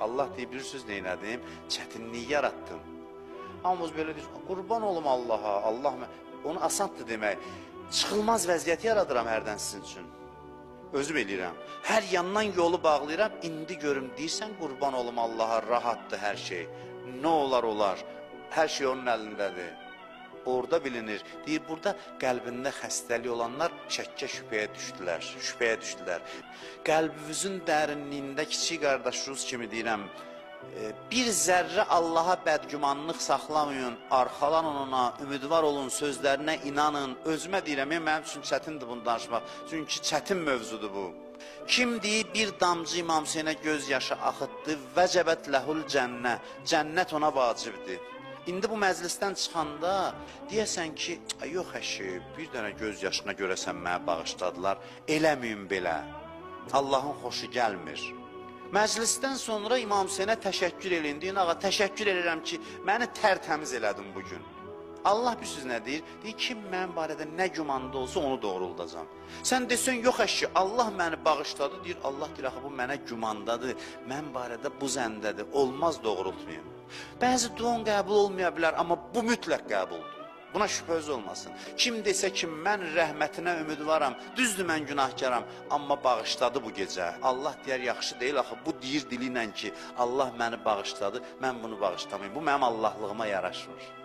Allah deyib, bilirsiniz neynədim? Çətinliyi yaratdım. Hamımız belə deyir, qurban olum Allaha, Allah onu asandır demək. Çıxılmaz vəziyyəti yaradıram hərdən sizin üçün. Özüm eləyirəm. Hər yandan yolu bağlayıram, indi görüm deyirsən qurban olum Allaha, rahatdır hər şey. Nə olar olar, hər şey onun əlindədir. Orada bilinir. Deyir, burada qəlbində xəstəlik olanlar şəkkə şübhəyə düşdülər. Qəlbinizin dərinliyində kiçik qardaşınız kimi deyirəm, bir zərrə Allaha bədgümanlıq saxlamayın, arxalanın ona, ümidvar olun, sözlərinə inanın. Özümə deyirəm, mənim üçün çətindir bunu danışmaq, çünki çətin mövzudur bu. Kim deyir, bir damcı İmam Hüseynə göz yaşı axıtdı, vəcəbət ləhul cənnə, cənnət ona vacibdir. İndi bu məclisdən çıxanda deyəsən ki, yox əşi, bir dənə göz yaşına görəsən mənə bağışladılar, eləməyin belə. Allahın xoşu gəlmir. Məclisdən sonra İmam Hüseynə təşəkkür eləyin, deyin, ağa, təşəkkür edirəm ki, məni tərtəmiz elədin bugün. Allah bilirsiniz nə deyir? Deyir, kim mənim barədə nə gümanda olsa onu doğruldacam. Sən desən, yox əşi, Allah məni bağışladı, deyir, Allah deyir, axı bu mənə gümandadır, mən barədə bu zəndədir, olmaz doğrultmayım. Bəzi duan qəbul olmaya bilər, amma bu mütləq qəbuldur. Buna şübhəz olmasın. Kim desə ki, mən rəhmətinə ümidvaram, düzdür mən günahkaram, amma bağışladı bu gecə. Allah deyər, yaxşı deyil, axı bu deyir dili ilə ki, Allah məni bağışladı, mən bunu bağışlamayım. Bu mənim Allahlığıma yaraşmır.